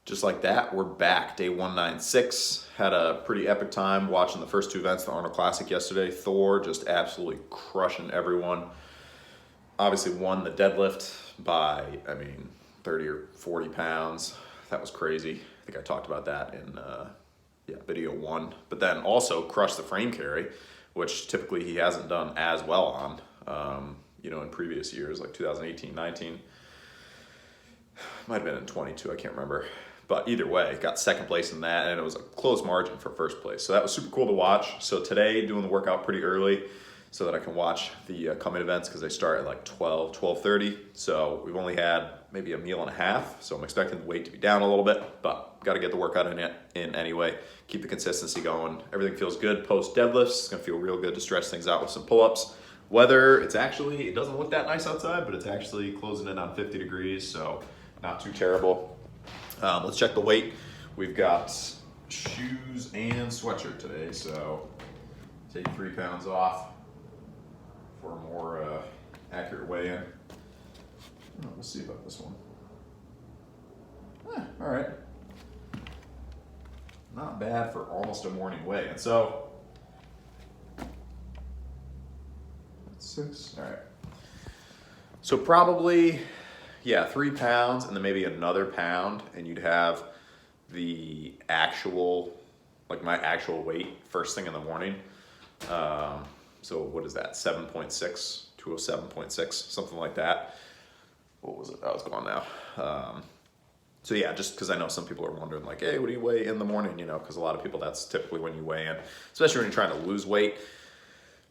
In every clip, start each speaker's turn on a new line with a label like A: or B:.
A: Just like that, we're back. Day 196. Had a pretty epic time watching the first two events, the Arnold Classic yesterday. Thor just absolutely crushing everyone. Obviously won the deadlift by, 30 or 40 pounds. That was crazy. I think I talked about that in video 1. But then also crushed the frame carry, which typically he hasn't done as well on, in previous years, like 2018, 19. Might have been in 22, I can't remember. But either way, got second place in that, and it was a close margin for first place. So that was super cool to watch. So today, doing the workout pretty early so that I can watch the coming events because they start at like 12, 12:30. So we've only had maybe a meal and a half. So I'm expecting the weight to be down a little bit, but got to get the workout in anyway. Keep the consistency going. Everything feels good post deadlifts. It's going to feel real good to stretch things out with some pull-ups. Weather, it doesn't look that nice outside, but it's actually closing in on 50 degrees, so not too terrible. Let's check the weight. We've got shoes and sweatshirt today, so take 3 pounds off for a more accurate weigh-in. We'll see about this one. All right. Not bad for almost a morning weigh-in. So, that's 6. All right. So probably, 3 pounds and then maybe another pound, and you'd have the actual, like my actual weight first thing in the morning. So what is that? 7.6, 207.6, something like that. What was it? I was going now. So yeah, just because I know some people are wondering like, hey, what do you weigh in the morning? Because a lot of people, that's typically when you weigh in, especially when you're trying to lose weight.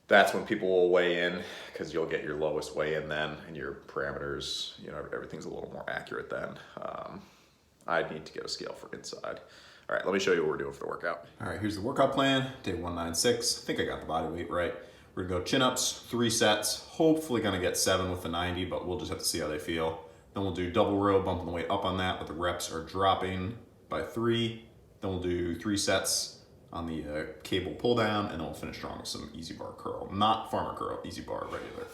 A: That's when people will weigh in because you'll get your lowest weigh in then, and your parameters, everything's a little more accurate then. I need to get a scale for inside. All right, let me show you what we're doing for the workout. All right, here's the workout plan, day 196. I think I got the body weight right. We're gonna go chin-ups, 3 sets, hopefully gonna get 7 with the 90, but we'll just have to see how they feel. Then we'll do double row, bumping the weight up on that, but the reps are dropping by 3. Then we'll do 3 sets on the cable pull down, and then we'll finish strong with some easy bar curl. Not farmer curl, easy bar, regular.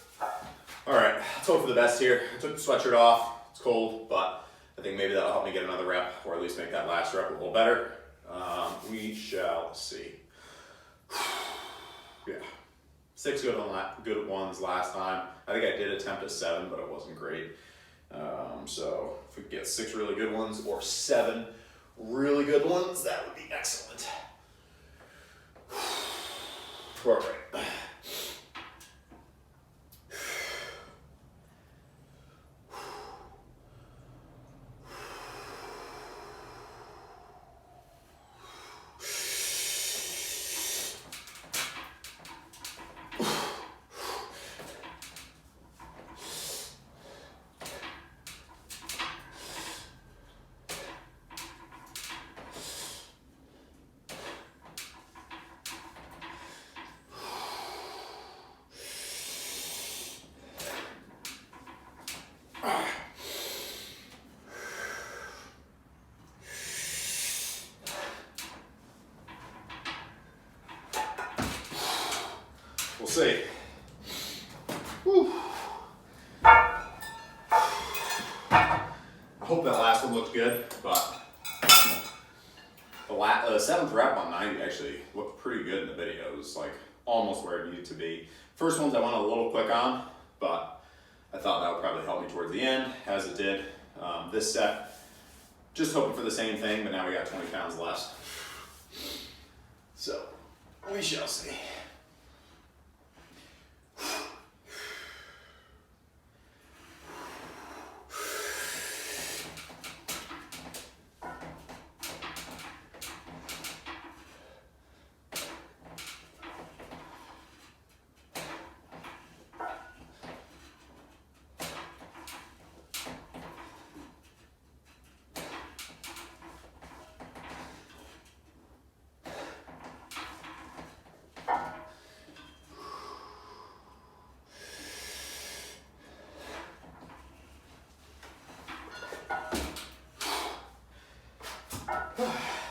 A: All right, let's hope for the best here. I took the sweatshirt off, it's cold, but I think maybe that'll help me get another rep, or at least make that last rep a little better. We shall see. 6 good ones last time. I think I did attempt a 7, but it wasn't great. So if we could get 6 really good ones, or 7 really good ones, that would be excellent. All right. We'll see. Whew. I hope that last one looked good, but the 7th rep on 90 actually looked pretty good in the video. It was like almost where it needed to be. First ones I went a little quick on, but I thought that would probably help me towards the end, as it did. This set, just hoping for the same thing, but now we got 20 pounds less. So, we shall see.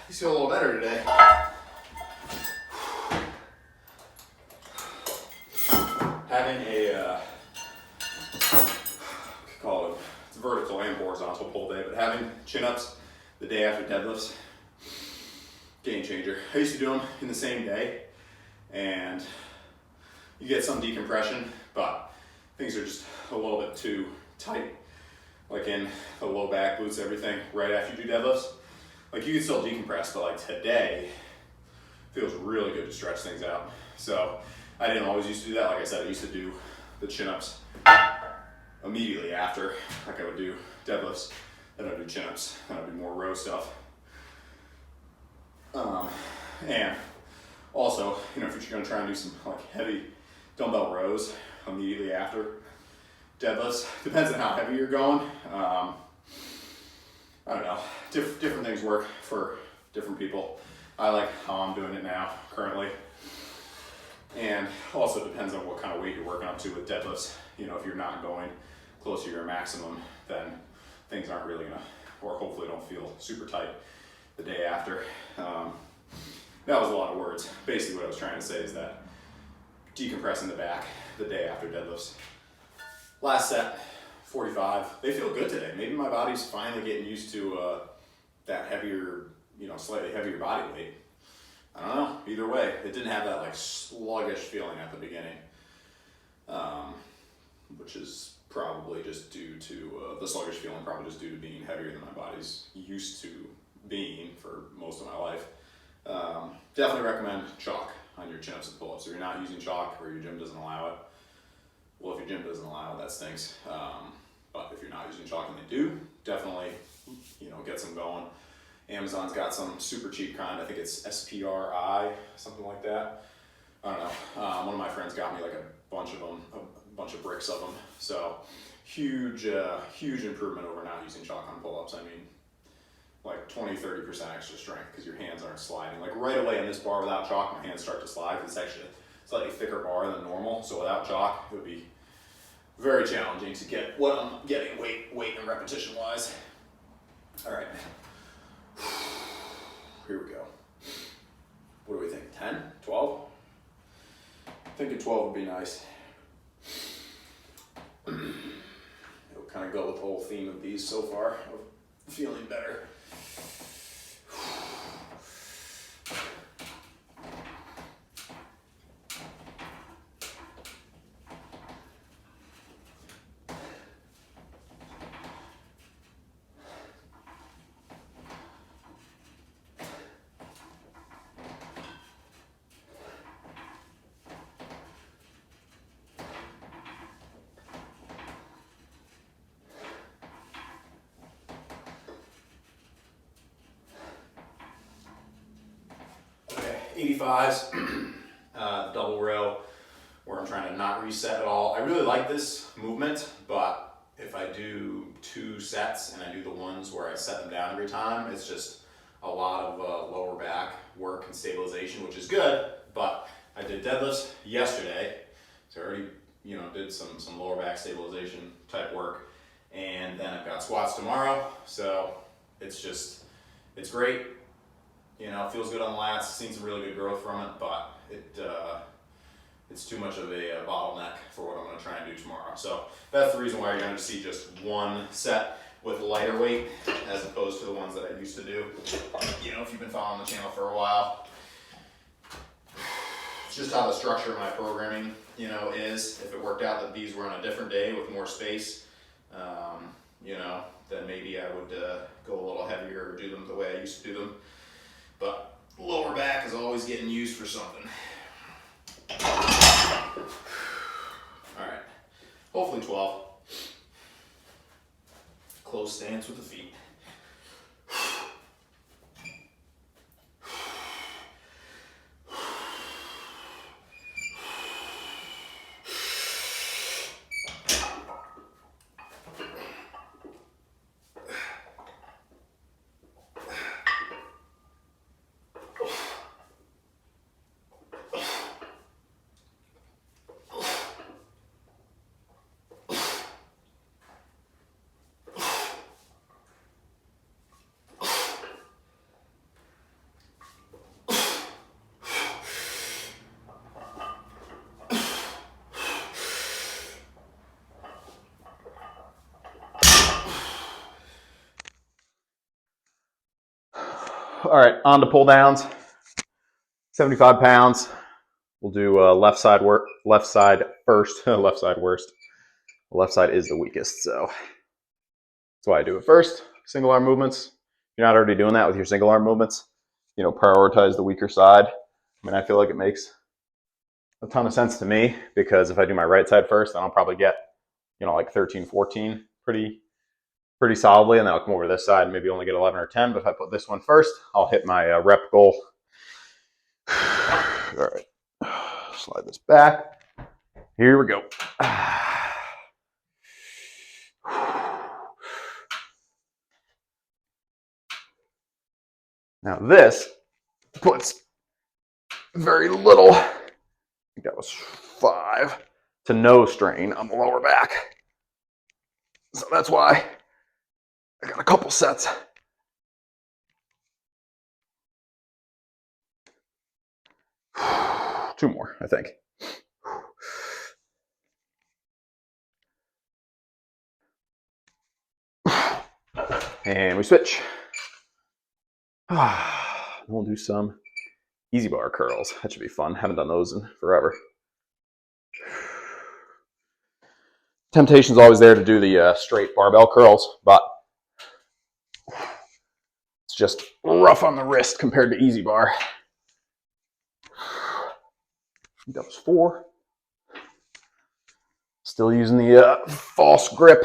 A: These feel a little better today. Having a, call it, it's vertical and horizontal pull day, but having chin-ups the day after deadlifts, game changer. I used to do them in the same day, and you get some decompression, but things are just a little bit too tight, like in the low back, glutes, everything, right after you do deadlifts. Like you can still decompress, but like today, feels really good to stretch things out. So I didn't always used to do that. Like I said, I used to do the chin-ups immediately after, like I would do deadlifts, then I'd do chin-ups, then I'd do more row stuff. And also, you know, if you're gonna try and do some like heavy dumbbell rows immediately after deadlifts, depends on how heavy you're going. I don't know, different things work for different people. I like how I'm doing it now, currently. And also depends on what kind of weight you're working up to with deadlifts. You know, if you're not going close to your maximum, then things aren't really gonna, or hopefully don't feel super tight the day after. That was a lot of words. Basically what I was trying to say is that decompressing the back the day after deadlifts. Last set, 45. They feel good today. Maybe my body's finally getting used to that heavier, you know, slightly heavier body weight. I don't know. Either way, it didn't have that like sluggish feeling at the beginning, which is probably just due to the sluggish feeling, probably just due to being heavier than my body's used to being for most of my life. Definitely recommend chalk on your chin-ups and pull-ups. If you're not using chalk or your gym doesn't allow it, well, if your gym doesn't allow it, that stinks. But if you're not using chalk and they do, definitely, you know, get some going. Amazon's got some super cheap kind. I think it's SPRI, something like that. I don't know. One of my friends got me like a bunch of them, a bunch of bricks of them. So huge improvement over not using chalk on pull-ups. I mean, like 20-30% extra strength because your hands aren't sliding. Like right away in this bar without chalk, my hands start to slide. It's actually a slightly thicker bar than normal. So without chalk, it would be very challenging to get what I'm getting weight and repetition wise. All right. Here we go. What do we think? 10? 12? Thinking 12 would be nice. It'll kind of go with the whole theme of these so far, of feeling better. Okay, 85s, double row, where I'm trying to not reset at all. I really like this movement, but if I do 2 sets and I do the ones where I set them down every time, it's just a lot of lower back work and stabilization, which is good, but I did deadlifts yesterday, so I already, you know, did some lower back stabilization type work, and then I've got squats tomorrow, so it's great. You know, it feels good on the lats, seen some really good growth from it, but it's too much of a bottleneck for what I'm going to try and do tomorrow. So that's the reason why you're going to see just one set with lighter weight as opposed to the ones that I used to do. You know, if you've been following the channel for a while, it's just how the structure of my programming, you know, is. If it worked out that these were on a different day with more space, you know, then maybe I would go a little heavier or do them the way I used to do them. But lower back is always getting used for something. All right, hopefully 12. Close stance with the feet. All right, on to pull downs. 75 pounds. We'll do left side work. Left side first. Left side worst. The left side is the weakest, so that's why I do it first. Single arm movements. If you're not already doing that with your single arm movements, you know, prioritize the weaker side. I mean, I feel like it makes a ton of sense to me, because if I do my right side first, then I'll probably get, you know, like 13, 14 pretty solidly, and then I'll come over to this side and maybe only get 11 or 10. But if I put this one first, I'll hit my rep goal. All right, slide this back. Here we go. Now this puts very little, I think that was 5, to no strain on the lower back. So that's why I got a couple sets. Two more, I think. And we switch. We'll do some easy bar curls. That should be fun. Haven't done those in forever. Temptation's always there to do the straight barbell curls, but it's just rough on the wrist compared to easy bar. That was 4. Still using the false grip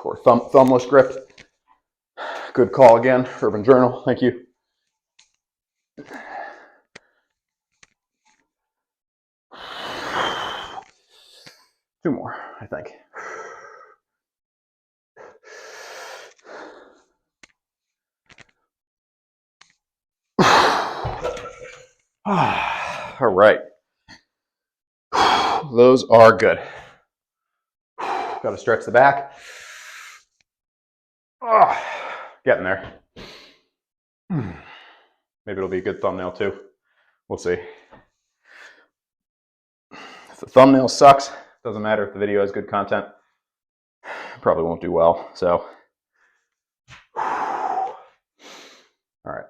A: or thumbless grip. Good call again, Urban Journal. Thank you. Two more, I think. All right. Those are good. Got to stretch the back. Getting there. Maybe it'll be a good thumbnail too. We'll see. If the thumbnail sucks, doesn't matter if the video has good content. Probably won't do well. So, all right.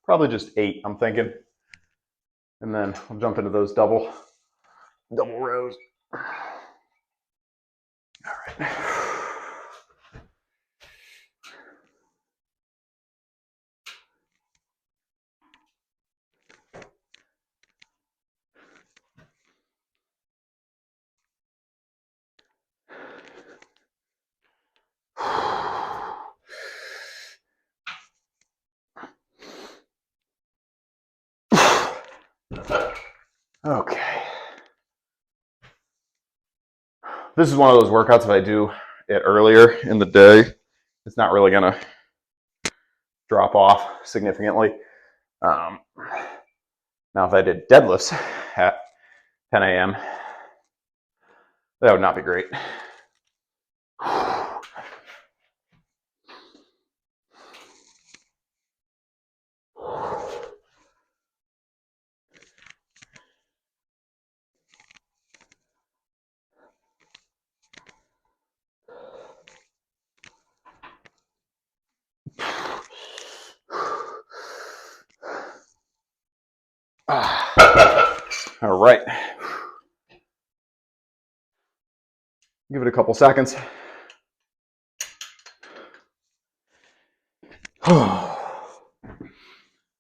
A: Probably just 8, I'm thinking. And then I'll jump into those double rows. All right. Okay. This is one of those workouts, if I do it earlier in the day, it's not really going to drop off significantly. Now, if I did deadlifts at 10 a.m., that would not be great. All right. Give it a couple seconds.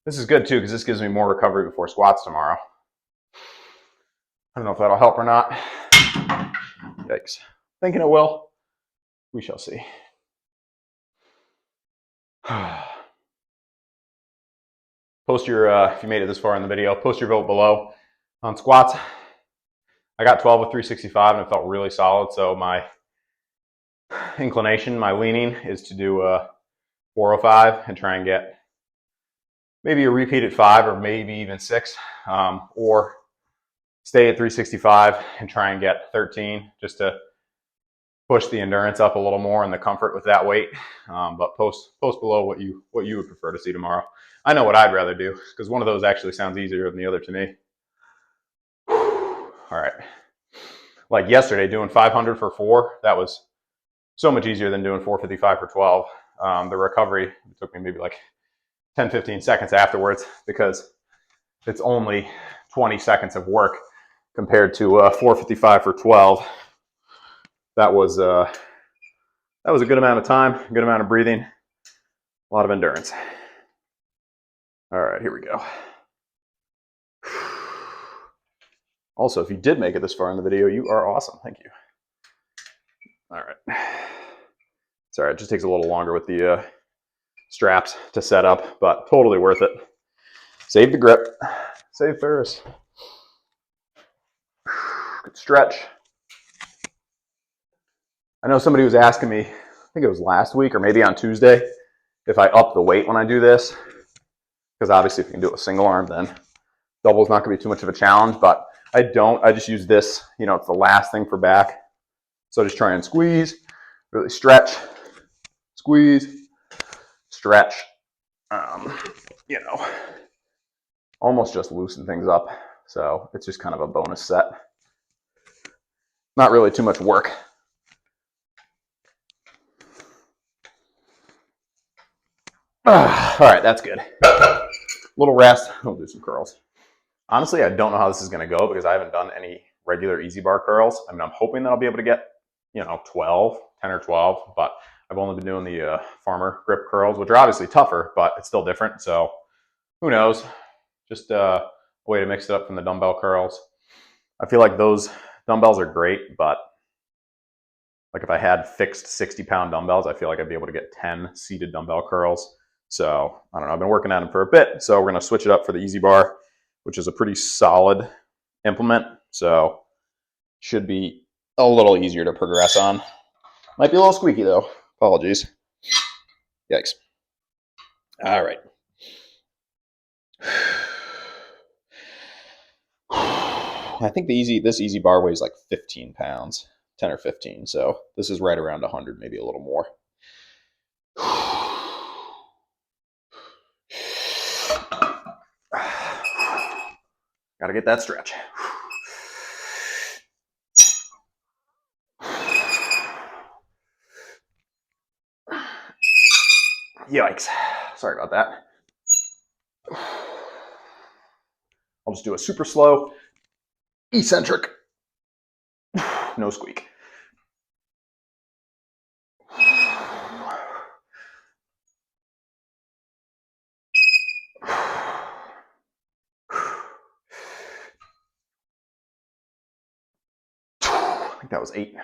A: This is good too, because this gives me more recovery before squats tomorrow. I don't know if that'll help or not. Yikes. Thinking it will. We shall see. Post your, if you made it this far in the video, post your vote below on squats. I got 12 with 365 and it felt really solid. So my inclination, my leaning is to do 405 and try and get maybe a repeat at 5 or maybe even 6, or stay at 365 and try and get 13 just to push the endurance up a little more and the comfort with that weight. But post below what you would prefer to see tomorrow. I know what I'd rather do, because one of those actually sounds easier than the other to me. All right. Like yesterday, doing 500 for 4, that was so much easier than doing 455 for 12.
B: The recovery took me maybe like 10, 15 seconds afterwards because it's only 20 seconds of work compared to 455 for 12. That was a good amount of time, good amount of breathing, a lot of endurance. All right, here we go. Also, if you did make it this far in the video, you are awesome. Thank you. All right. Sorry, it just takes a little longer with the straps to set up, but totally worth it. Save the grip. Save Ferris. Good stretch. I know somebody was asking me, I think it was last week or maybe on Tuesday, if I up the weight when I do this. Because obviously if you can do it with single arm, then double is not going to be too much of a challenge, but I don't. I just use this, it's the last thing for back. So just try and squeeze, really stretch, squeeze, stretch, almost just loosen things up. So it's just kind of a bonus set. Not really too much work. All right, that's good. Little rest, we'll do some curls. Honestly, I don't know how this is going to go because I haven't done any regular easy bar curls. I mean, I'm hoping that I'll be able to get, 10 or 12, but I've only been doing the farmer grip curls, which are obviously tougher, but it's still different. So who knows? Just a way to mix it up from the dumbbell curls. I feel like those dumbbells are great, but like if I had fixed 60-pound dumbbells, I feel like I'd be able to get 10 seated dumbbell curls. So I don't know, I've been working at them for a bit. So we're going to switch it up for the easy bar, which is a pretty solid implement. So should be a little easier to progress on. Might be a little squeaky though. Apologies. Yikes. All right. I think this easy bar weighs like 15 pounds, 10 or 15. So this is right around 100, maybe a little more. Got to get that stretch. Yikes. Sorry about that. I'll just do a super slow, eccentric, no squeak. I think that was 8.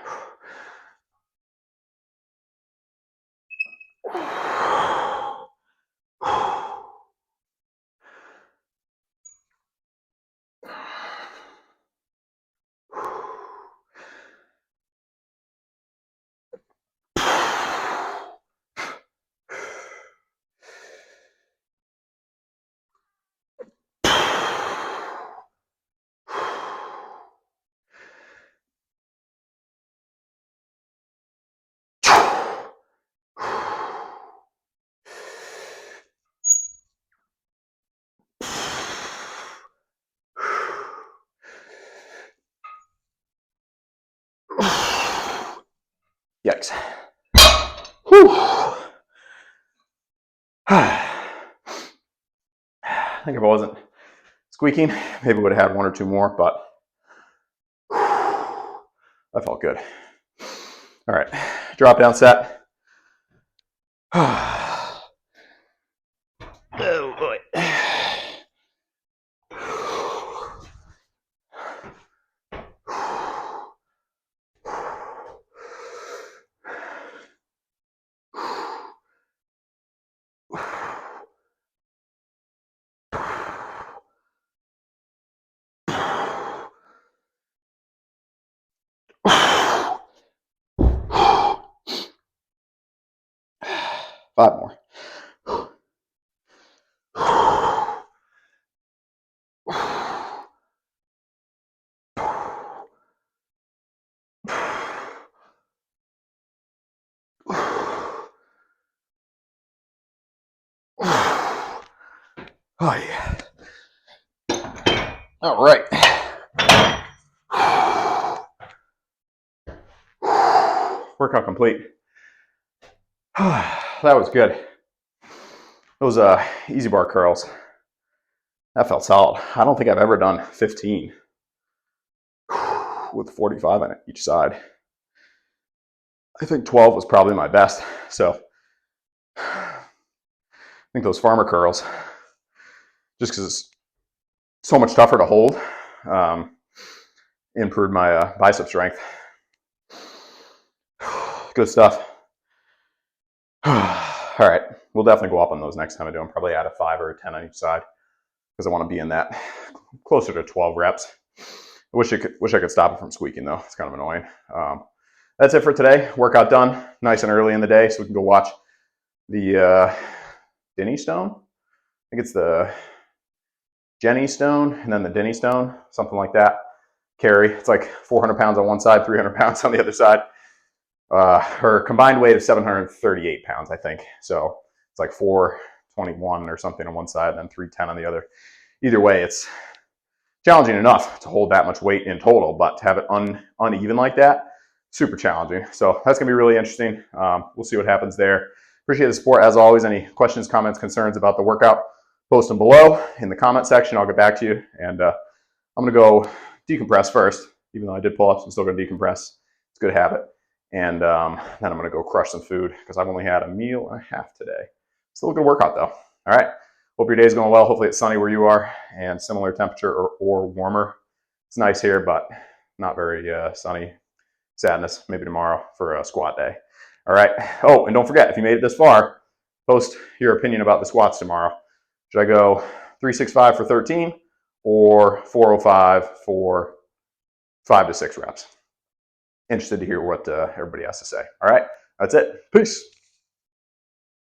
B: Yikes. Whew. I think if I wasn't squeaking, maybe would have had 1 or 2 more, but that felt good. All right, drop down set. Oh boy. Five more. Oh yeah. All right. Workout complete. that was good. Those easy bar curls, that felt solid. I don't think I've ever done 15 with 45 on each side. I think 12 was probably my best. So I think those farmer curls, just because it's so much tougher to hold, improved my bicep strength. Good stuff. All right, we'll definitely go up on those next time I do them. Probably add a 5 or a 10 on each side because I want to be in that closer to 12 reps. I wish I could stop it from squeaking though. It's kind of annoying. That's it for today. Workout done, nice and early in the day, so we can go watch the Denny Stone. I think it's the Jenny Stone and then the Denny Stone, something like that. Carry. It's like 400 pounds on one side, 300 pounds on the other side. Her combined weight of 738 pounds, I think. So it's like 421 or something on one side and then 310 on the other. Either way, it's challenging enough to hold that much weight in total, but to have it uneven like that, super challenging. So that's going to be really interesting. We'll see what happens there. Appreciate the support as always. Any questions, comments, concerns about the workout, post them below in the comment section. I'll get back to you. And I'm going to go decompress first. Even though I did pull ups, I'm still going to decompress. It's a good habit. And then I'm going to go crush some food because I've only had a meal and a half today. Still a good workout though. All right. Hope your day's going well. Hopefully it's sunny where you are and similar temperature or warmer. It's nice here, but not very sunny. Sadness, maybe tomorrow for a squat day. All right. Oh, and don't forget, if you made it this far, post your opinion about the squats tomorrow. Should I go 365 for 13 or 405 for 5 to 6 reps? Interested to hear what everybody has to say. All right. That's it. Peace.